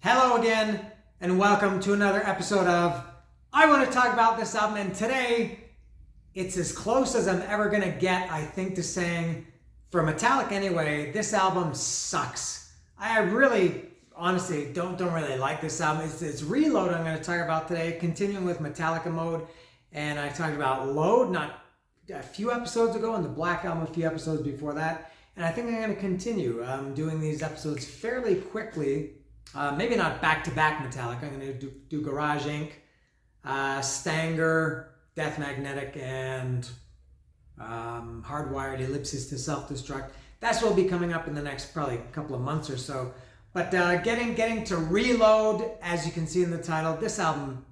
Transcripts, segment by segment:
Hello again, and welcome to another episode of I Want to Talk About This Album. And today, it's as close as I'm ever going to get, I think, to saying, for Metallica anyway, this album sucks. I really, honestly, don't really like this album. It's Reload I'm going to talk about today, continuing with Metallica mode. And I talked about Load not a few episodes ago, and the Black Album a few episodes before that. And I think I'm going to continue doing these episodes fairly quickly. Maybe not back-to-back Metallica. I'm going to do Garage Inc., Stanger, Death Magnetic, and Hardwired Ellipsis to Self-Destruct. That's what will be coming up in the next probably couple of months or so. But getting to Reload, as you can see in the title, this album,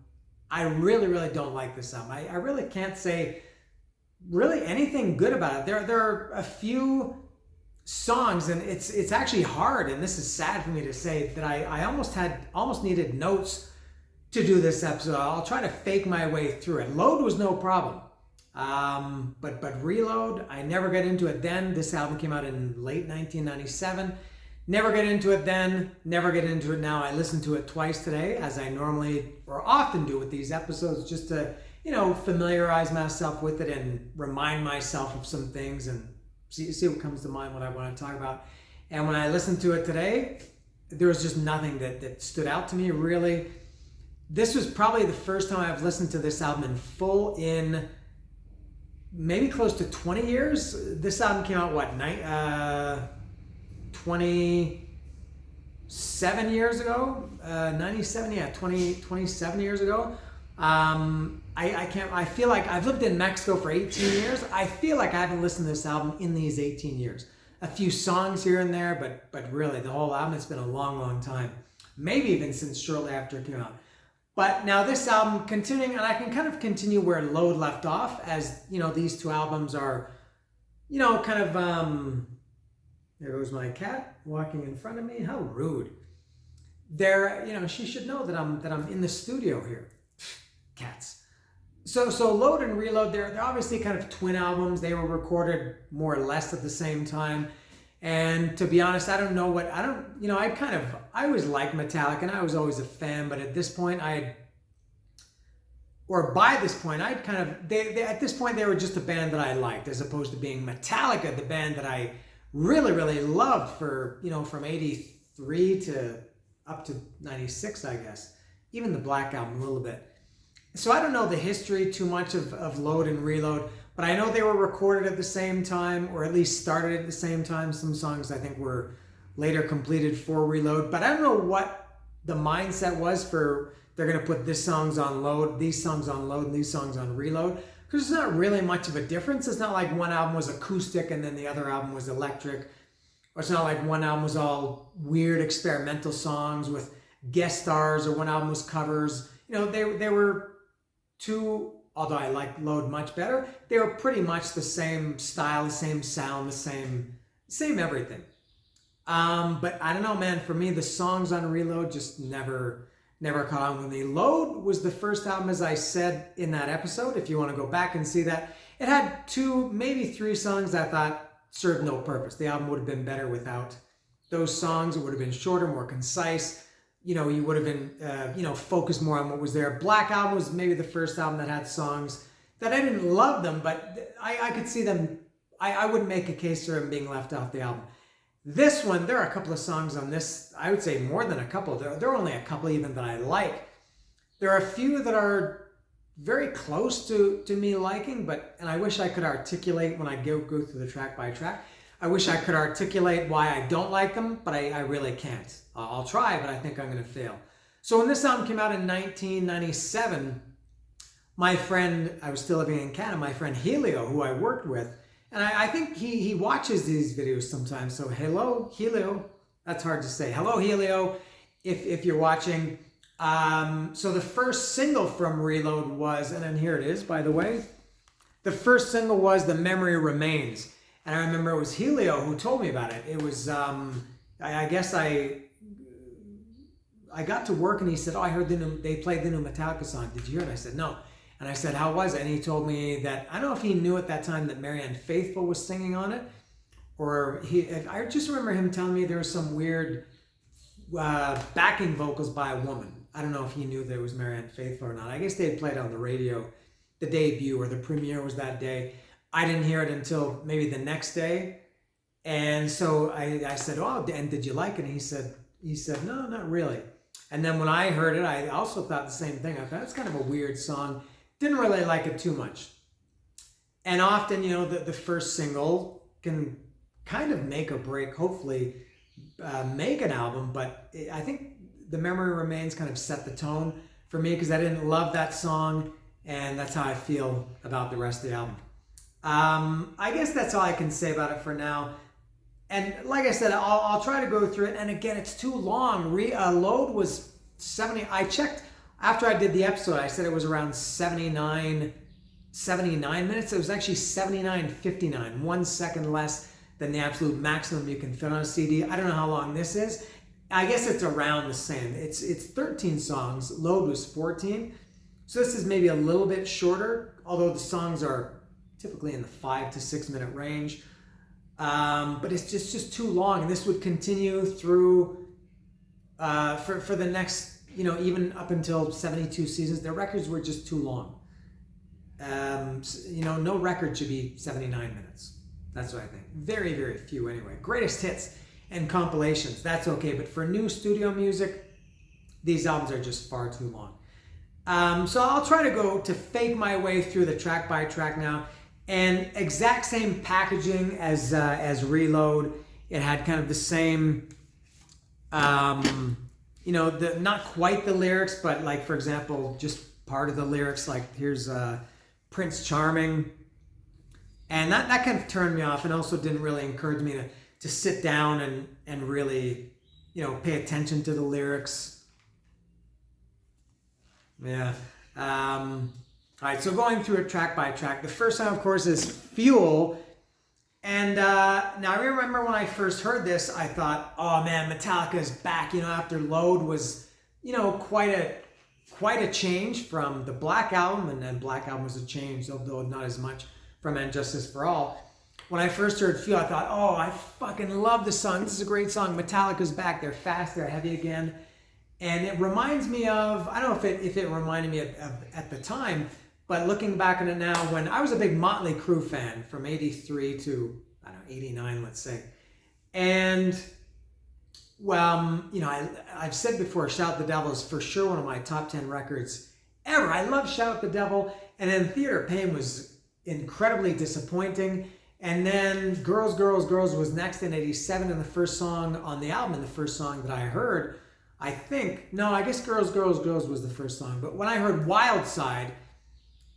I really don't like this album. I really can't say really anything good about it. There are a few songs, and it's actually hard, and this is sad for me to say, that I almost needed notes to do this episode. I'll try to fake my way through it. Load was no problem, but Reload, I never got into it then. This album came out in late 1997. Never get into it then, never get into it now. I listened to it twice today, as I normally or often do with these episodes, just to familiarize myself with it and remind myself of some things and see what comes to mind, what I want to talk about. And when I listened to it today, there was just nothing that stood out to me, really. This was probably the first time I've listened to this album in full in maybe close to 20 years. This album came out, 27 years ago? 97, yeah, 27 years ago. I feel like I've lived in Mexico for 18 years. I feel like I haven't listened to this album in these 18 years. A few songs here and there, but really the whole album, it's been a long time. Maybe even since shortly after it came out. But now this album, continuing, and I can kind of continue where Load left off, as these two albums are, there goes my cat walking in front of me. How rude. She should know that I'm in the studio here. Cats. So Load and Reload, they're obviously kind of twin albums. They were recorded more or less at the same time. And to be honest, I always liked Metallica and I was always a fan, but at this point at this point they were just a band that I liked, as opposed to being Metallica, the band that I really loved for, from 83 to up to 96, I guess. Even the Black Album a little bit. So I don't know the history too much of Load and Reload, but I know they were recorded at the same time, or at least started at the same time. Some songs I think were later completed for Reload, but I don't know what the mindset was for they're going to put these songs on Load, these songs on Load, and these songs on Reload, because there's not really much of a difference. It's not like one album was acoustic and then the other album was electric, or it's not like one album was all weird experimental songs with guest stars, or one album was covers. They were two, although I like Load much better, they were pretty much the same style, the same sound, the same everything. But I don't know, man, for me, the songs on Reload just never caught on with me. Load was the first album, as I said in that episode, if you want to go back and see that. It had 2, maybe 3 songs I thought served no purpose. The album would have been better without those songs. It would have been shorter, more concise. You would have been, focused more on what was there. Black Album was maybe the first album that had songs that I didn't love them, but I could see them. I wouldn't make a case for them being left off the album. This one, there are a couple of songs on this, I would say more than a couple. There are only a couple even that I like. There are a few that are very close to me liking, and I wish I could articulate when I go through the track by track. I wish I could articulate why I don't like them, but I really can't. I'll try, but I think I'm going to fail. So when this album came out in 1997, my friend, I was still living in Canada, my friend Helio, who I worked with, and I think he watches these videos sometimes. So hello, Helio. That's hard to say. Hello, Helio, if you're watching. So the first single from Reload was, and then here it is, by the way. The first single was The Memory Remains. And I remember it was Helio who told me about it. It was, I guess I got to work and he said, I heard they played the new Metallica song. Did you hear it? I said, no. And I said, how was it? And he told me that, I don't know if he knew at that time that Marianne Faithfull was singing on it, or I just remember him telling me there was some weird backing vocals by a woman. I don't know if he knew that it was Marianne Faithfull or not. I guess they had played on the radio. The debut or the premiere was that day. I didn't hear it until maybe the next day. And so I said, oh, and did you like it? And he said, no, not really. And then when I heard it, I also thought the same thing. I thought it's kind of a weird song. Didn't really like it too much. And often, the first single can kind of make or break, hopefully, make an album. But I think The Memory Remains kind of set the tone for me because I didn't love that song. And that's how I feel about the rest of the album. I guess that's all I can say about it for now. And like I said, I'll try to go through it. And again, it's too long. Load was 70. I checked after I did the episode. I said it was around 79 minutes. It was actually 79:59, 1 second less than the absolute maximum you can fit on a CD. I don't know how long this is. I guess it's around the same. It's 13 songs. Load was 14. So this is maybe a little bit shorter, although the songs are typically in the 5 to 6 minute range. But it's just too long. And this would continue through for the next, even up until 72 seasons. Their records were just too long. No record should be 79 minutes. That's what I think. Very, very few anyway. Greatest hits and compilations, that's okay. But for new studio music, these albums are just far too long. So I'll try to fake my way through the track by track now. And exact same packaging as Reload. It had kind of the same, not quite the lyrics, but like, for example, just part of the lyrics. Like here's Prince Charming. And that kind of turned me off and also didn't really encourage me to sit down and really, pay attention to the lyrics. Yeah. All right, so going through it track by track. The first song, of course, is Fuel. And now I remember when I first heard this, I thought, oh man, Metallica's back. After Load was, quite a change from the Black Album, and then Black Album was a change, although not as much from And Justice for All. When I first heard Fuel, I thought, oh, I fucking love this song. This is a great song. Metallica's back. They're fast. They're heavy again. And it reminds me of, I don't know if it reminded me of at the time, but looking back on it now, when I was a big Motley Crue fan from 83 to, 89, let's say. And, well, I've said before, Shout the Devil is for sure one of my top 10 records ever. I love Shout the Devil. And then Theater of Pain was incredibly disappointing. And then Girls, Girls, Girls was next in 87, and the first song on the album, and the first song that I heard, I guess Girls, Girls, Girls was the first song. But when I heard Wild Side,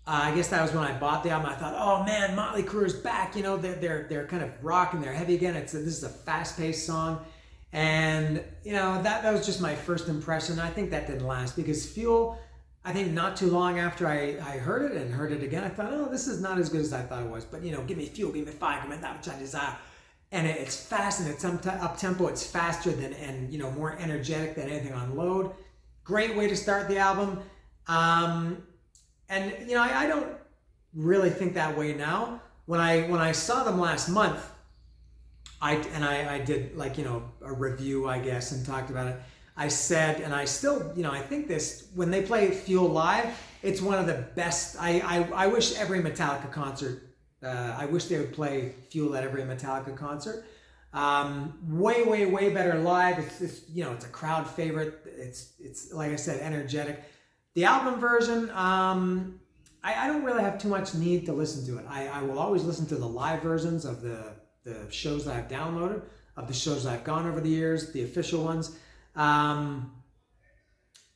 I guess that was when I bought the album. I thought, oh man, Motley Crue is back. They're kind of rocking, they're heavy again. This is a fast-paced song. And, that was just my first impression. I think that didn't last because Fuel, I think not too long after I heard it and heard it again, I thought, oh, this is not as good as I thought it was. But, give me Fuel, give me fire, give me that which I desire. And it's fast and it's up-tempo. It's faster and more energetic than anything on Load. Great way to start the album. I don't really think that way now. When I saw them last month, I did a review, I guess, and talked about it. I said, and I still, I think this, when they play Fuel live, it's one of the best. I wish every Metallica concert, I wish they would play Fuel at every Metallica concert. Way, way, way better live. It's a crowd favorite. It's like I said, energetic. The album version, I don't really have too much need to listen to it. I will always listen to the live versions of the shows that I've downloaded, of the shows that I've gone over the years, the official ones. And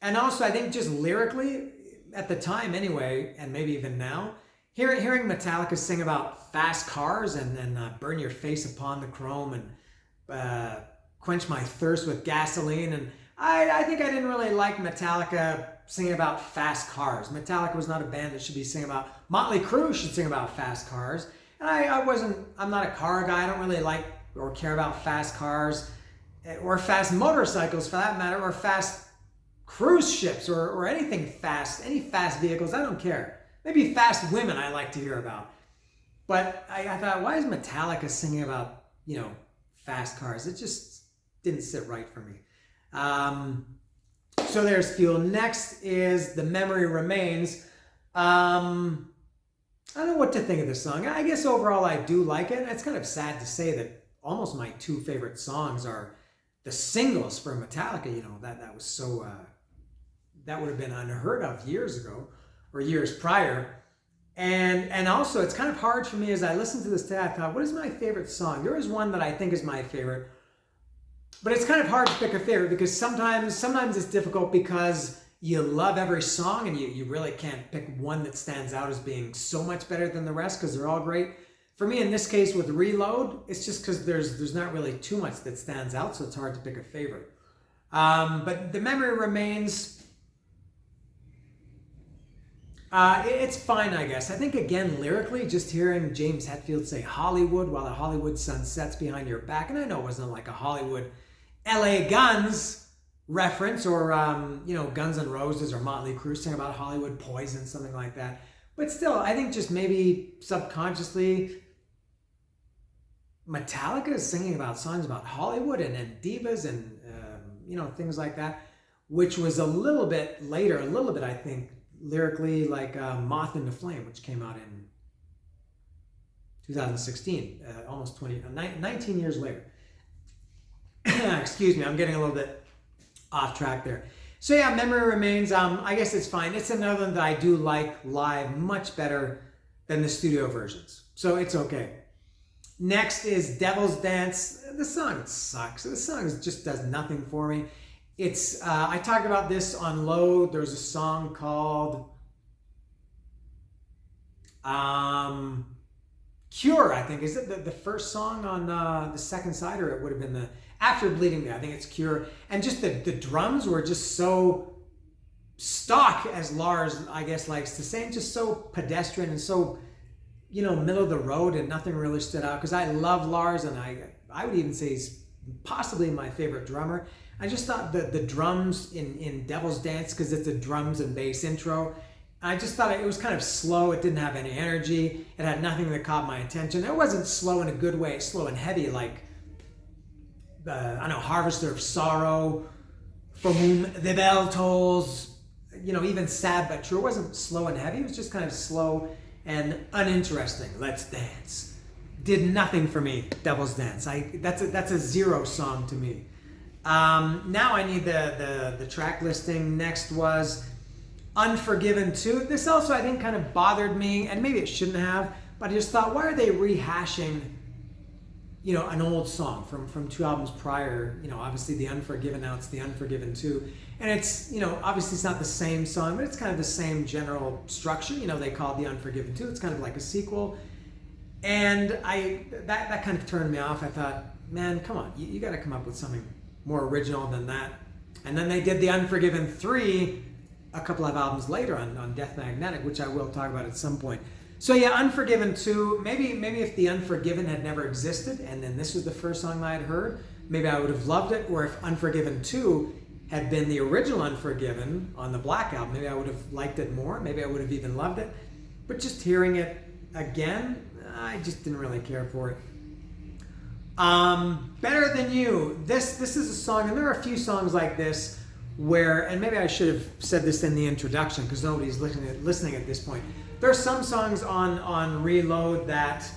also, I think just lyrically, at the time anyway, and maybe even now, hearing Metallica sing about fast cars and burn your face upon the chrome and quench my thirst with gasoline, and I think I didn't really like Metallica singing about fast cars. Metallica was not a band that should be singing about. Motley Crue should sing about fast cars, and I'm not a car guy. I don't really like or care about fast cars or fast motorcycles for that matter, or fast cruise ships or anything fast, any fast vehicles. I don't care. Maybe fast women I like to hear about. But I thought, why is Metallica singing about, fast cars? It just didn't sit right for me. So there's Fuel. Next is The Memory Remains. I don't know what to think of this song. I guess overall I do like it. It's kind of sad to say that almost my two favorite songs are the singles for Metallica. You know, that was so, that would have been unheard of years ago or years prior. And also it's kind of hard for me as I listened to this today. I thought, what is my favorite song? There is one that I think is my favorite, but it's kind of hard to pick a favorite because sometimes it's difficult because you love every song and you really can't pick one that stands out as being so much better than the rest because they're all great. For me, in this case with Reload, it's just because there's not really too much that stands out, so it's hard to pick a favorite. But The Memory Remains, it's fine, I guess. I think, again, lyrically, just hearing James Hetfield say Hollywood while the Hollywood sun sets behind your back, and I know it wasn't like a Hollywood LA Guns reference or, Guns N' Roses or Motley Crue sing about Hollywood poison, something like that. But still, I think just maybe subconsciously, Metallica is singing about songs about Hollywood and divas and, things like that, which was a little bit, I think, lyrically like Moth into Flame, which came out in 2016, almost 19 years later. Excuse me, I'm getting a little bit off track there. So yeah, Memory Remains, I guess it's fine. It's another one that I do like live much better than the studio versions. So it's okay. Next is Devil's Dance. The song sucks. The song just does nothing for me. It's, I talked about this on Load. There's a song called Cure, I think. Is it the first song on the second side, or it would have been the after Bleeding Me? I think it's Cure. And just the drums were just so stock, as Lars, I guess, likes to say, and just so pedestrian and so, middle of the road, and nothing really stood out. Because I love Lars, and I would even say he's possibly my favorite drummer. I just thought the drums in Devil's Dance, because it's a drums and bass intro, I just thought it was kind of slow. It didn't have any energy. It had nothing that caught my attention. It wasn't slow in a good way, slow and heavy like, Harvester of Sorrow, For Whom the Bell Tolls, even Sad But True. It wasn't slow and heavy. It was just kind of slow and uninteresting. Let's Dance. Did nothing for me, Devil's Dance. That's a zero song to me. Now I need the track listing. Next was Unforgiven 2. This also, I think, kind of bothered me, and maybe it shouldn't have, but I just thought, why are they rehashing, an old song from two albums prior? Obviously The Unforgiven, now it's The Unforgiven 2. And it's, obviously it's not the same song, but it's kind of the same general structure. They call it The Unforgiven 2. It's kind of like a sequel. And that kind of turned me off. I thought, man, come on, you got to come up with something more original than that. And then they did The Unforgiven 3 a couple of albums later on Death Magnetic, which I will talk about at some point. So yeah, Unforgiven 2, maybe if The Unforgiven had never existed and then this was the first song I had heard, maybe I would have loved it. Or if Unforgiven 2 had been the original Unforgiven on the Black Album, maybe I would have liked it more. Maybe I would have even loved it. But just hearing it again, I just didn't really care for it. Better Than You. This is a song, and there are a few songs like this where, and maybe I should have said this in the introduction because nobody's listening at this point. There are some songs on Reload that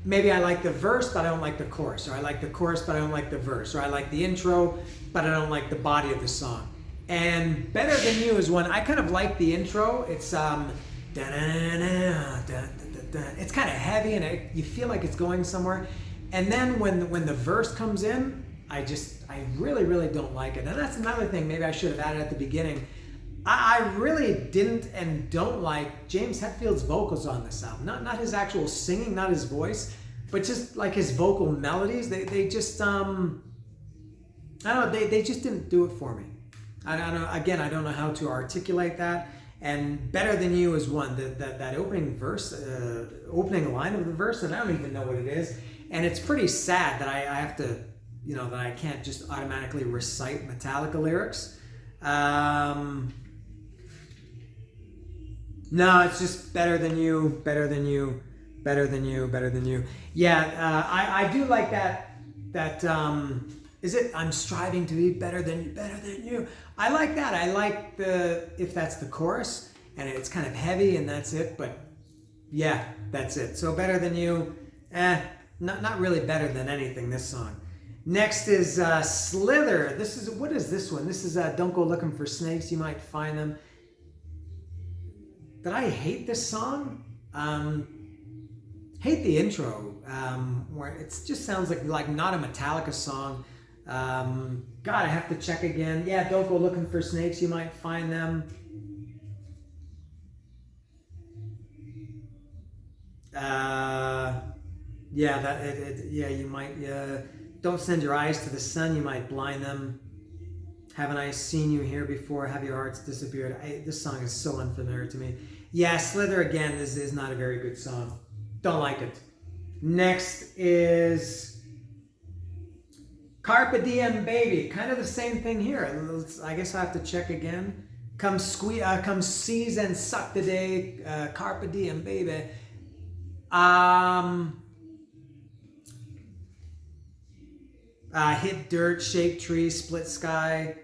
maybe I like the verse, but I don't like the chorus. Or I like the chorus, but I don't like the verse. Or I like the intro, but I don't like the body of the song. And Better Than You is one, I kind of like the intro. It's it's kind of heavy and you feel like it's going somewhere. And then when the verse comes in, I really, really don't like it. And that's another thing maybe I should have added at the beginning. I really didn't and don't like James Hetfield's vocals on this album. Not his actual singing, not his voice, but just like his vocal melodies. They just, I don't know, they just didn't do it for me. I don't know, again, I don't know how to articulate that. And Better Than You is one, that opening verse, opening line of the verse, and I don't even know what it is. And it's pretty sad that I have to, that I can't just automatically recite Metallica lyrics. No, it's just Better Than You, Better Than You, Better Than You, Better Than You. Yeah, I do like that Is it I'm striving to be better than you? I like that. I like the if that's the chorus and it's kind of heavy and that's it, but yeah, that's it. So better than you, not really better than anything, this song. Next is Slither. What is this one? This is Don't Go Looking for Snakes, You Might Find Them. Did I hate this song? Hate the intro, where it just sounds like not a Metallica song. God, I have to check again. Yeah, Don't Go Looking for Snakes, You Might Find Them. Yeah, you might. Don't send your eyes to the sun, you might blind them. Haven't I seen you here before? Have your hearts disappeared? This song is so unfamiliar to me. Yeah, Slither again is not a very good song. Don't like it. Next is Carpe Diem Baby. Kind of the same thing here. I guess I have to check again. Come seize and suck the day. Carpe Diem Baby. Hit dirt, shake tree, split sky,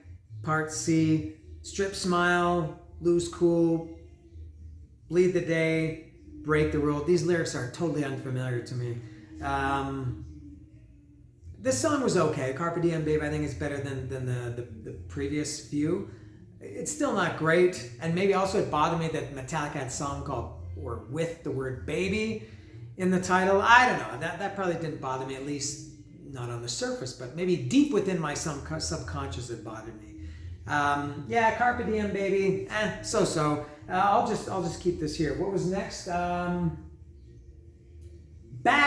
part C, strip smile, lose cool, bleed the day, break the rule. These lyrics are totally unfamiliar to me. This song was okay. Carpe Diem Babe, I think is better than the previous few. It's still not great, and maybe also it bothered me that Metallica had a song called or with the word baby in the title. I don't know. That probably didn't bother me, at least not on the surface, but maybe deep within my subconscious it bothered me. Yeah, Carpe Diem Baby, so-so. I'll just keep this here. What was next? Bad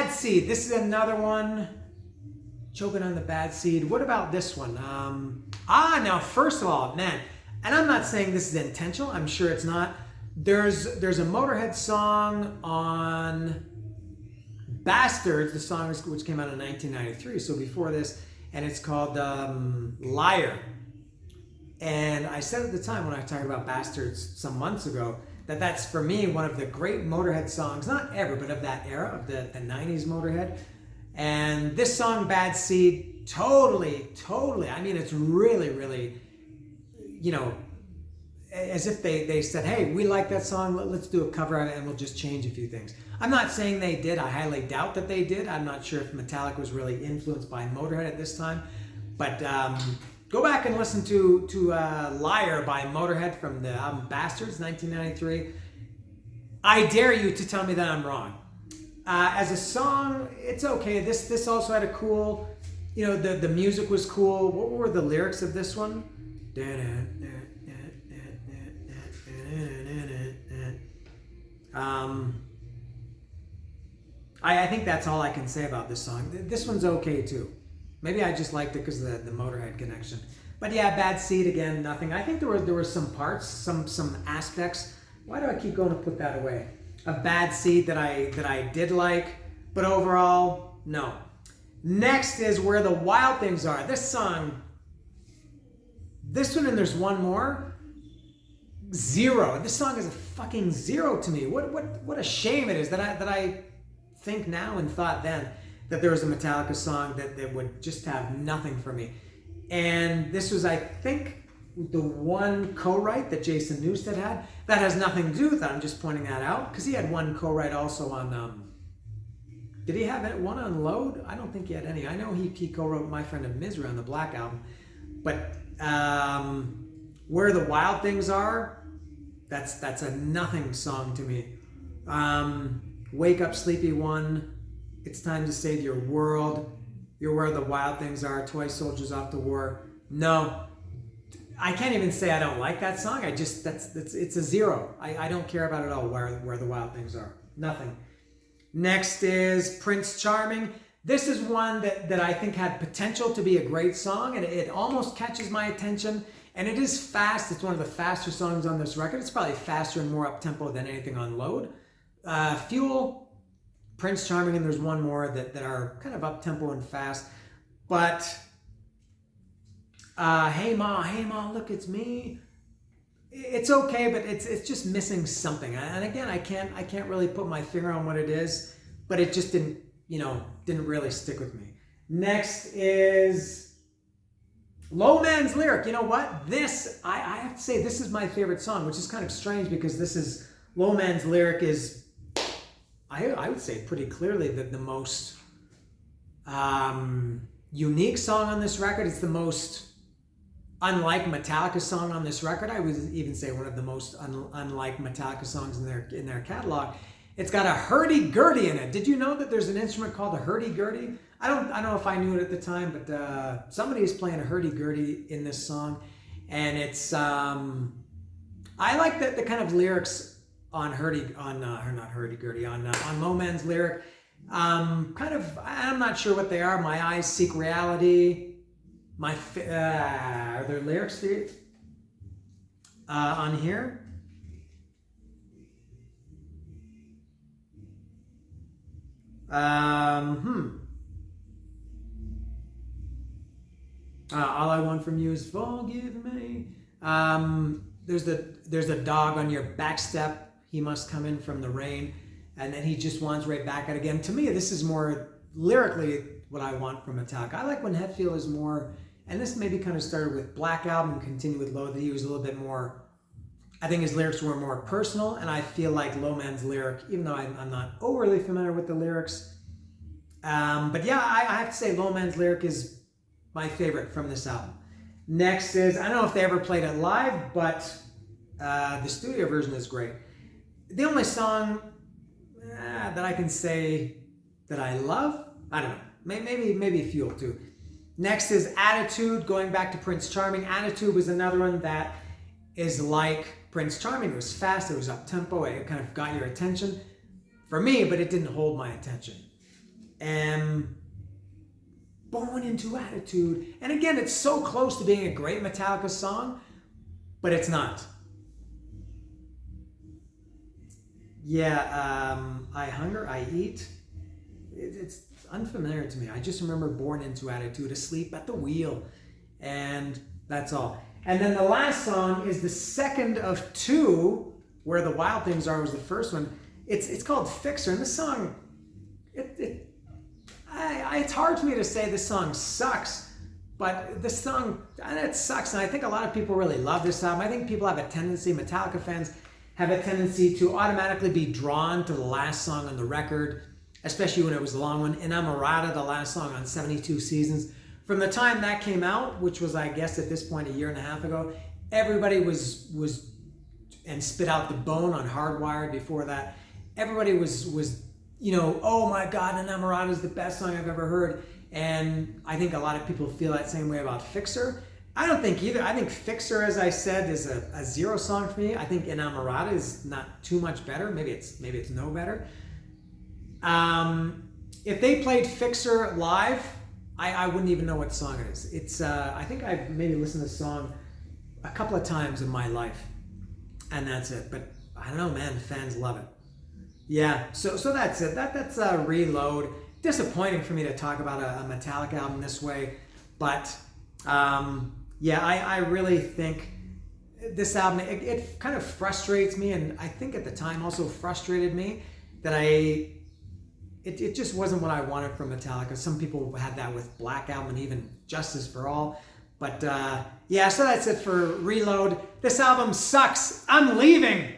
Seed. This is another one. Choking on the Bad Seed. What about this one? Now first of all, man, and I'm not saying this is intentional. I'm sure it's not. There's a Motorhead song on Bastards, the song which came out in 1993, so before this, and it's called Liar. And I said at the time when I talked about Bastards some months ago that that's for me one of the great Motorhead songs, not ever, but of that era, of the 90s Motorhead. And this song, Bad Seed, totally, I mean, it's really, really, as if they said, hey, we like that song, let's do a cover of it and we'll just change a few things. I'm not saying they did. I highly doubt that they did. I'm not sure if Metallica was really influenced by Motorhead at this time. But go back and listen to Liar by Motorhead from the album Bastards, 1993. I dare you to tell me that I'm wrong. As a song, it's okay. This also had a cool, the music was cool. What were the lyrics of this one? I think that's all I can say about this song. This one's okay too. Maybe I just liked it because of the Motorhead connection. But yeah, Bad Seed again, nothing. I think there were some parts, some aspects. Why do I keep going to put that away? Of Bad Seed that I did like, but overall, no. Next is Where the Wild Things Are. This song, this one, and there's one more. 0. This song is a fucking 0 to me. What a shame it is that I think now and thought then that there was a Metallica song that would just have nothing for me. And this was, I think, the one co-write that Jason Newsted had. That has nothing to do with that. I'm just pointing that out because he had one co-write also on. Did he have one on Load? I don't think he had any. I know he co-wrote My Friend of Misery on the Black Album, but Where the Wild Things Are, that's a nothing song to me. Wake Up Sleepy One, It's Time to Save Your World, You're Where the Wild Things Are, Toy Soldiers Off to War. No, I can't even say I don't like that song. It's a 0. I don't care about it at all. Where the Wild Things Are, nothing. Next is Prince Charming. This is one that I think had potential to be a great song, and it almost catches my attention. And it is fast. It's one of the faster songs on this record. It's probably faster and more up-tempo than anything on Load. Fuel, Prince Charming, and there's one more that are kind of up-tempo and fast. But Hey Ma, look, it's me. It's okay, but it's just missing something. And again, I can't really put my finger on what it is, but it just didn't really stick with me. Next is Low Man's Lyric. You know what? This, I have to say, this is my favorite song, which is kind of strange because this is, Low Man's Lyric is, I would say pretty clearly the most unique song on this record. It's the most unlike Metallica song on this record. I would even say one of the most unlike Metallica songs in their catalog. It's got a hurdy-gurdy in it. Did you know that there's an instrument called a hurdy-gurdy? I don't know if I knew it at the time, but somebody is playing a hurdy-gurdy in this song, and it's I like the kind of lyrics on Low Man's Lyric. Kind of, I'm not sure what they are. My eyes seek reality. Are there lyrics on here? All I want from you is forgive me. There's a dog on your back step. He must come in from the rain, and then he just wants right back at it again. To me, this is more lyrically what I want from Metallica. I like when Hetfield is more, and this maybe kind of started with Black Album, continued with Low, that he was a little bit more, I think his lyrics were more personal, and I feel like Low Man's Lyric, even though I'm not overly familiar with the lyrics, but yeah, I have to say Low Man's Lyric is my favorite from this album. Next is, I don't know if they ever played it live, but the studio version is great. The only song that I can say that I love, I don't know, maybe Fuel too. Next is Attitude, going back to Prince Charming. Attitude was another one that is like Prince Charming. It was fast, it was up-tempo, it kind of got your attention. For me, but it didn't hold my attention. And Born Into Attitude. And again, it's so close to being a great Metallica song, but it's not. Yeah, I Hunger, I Eat. It's unfamiliar to me. I just remember Born Into Attitude, Asleep at the Wheel, and that's all. And then the last song is the second of two, Where the Wild Things Are was the first one. It's called Fixer, and this song, it's hard for me to say this song sucks, but this song, it sucks, and I think a lot of people really love this album. I think people have a tendency, Metallica fans have a tendency to automatically be drawn to the last song on the record, especially when it was a long one. Inamorata, the last song on 72 Seasons. From the time that came out, which was, I guess, at this point, a year and a half ago, everybody was and Spit Out the Bone on Hardwired before that. Everybody was oh my God, Inamorata is the best song I've ever heard. And I think a lot of people feel that same way about Fixer. I don't think either. I think Fixer, as I said, is a zero song for me. I think Inamorata is not too much better. Maybe it's no better. If they played Fixer live, I wouldn't even know what song it is. It's I think I've maybe listened to the song a couple of times in my life, and that's it. But I don't know, man. The fans love it. Yeah. So that's it. That's Reload. Disappointing for me to talk about a Metallica album this way, but. Yeah, I really think this album, it kind of frustrates me, and I think at the time also frustrated me that it just wasn't what I wanted from Metallica. Some people had that with Black Album and even Justice for All. But yeah, so that's it for Reload. This album sucks. I'm leaving.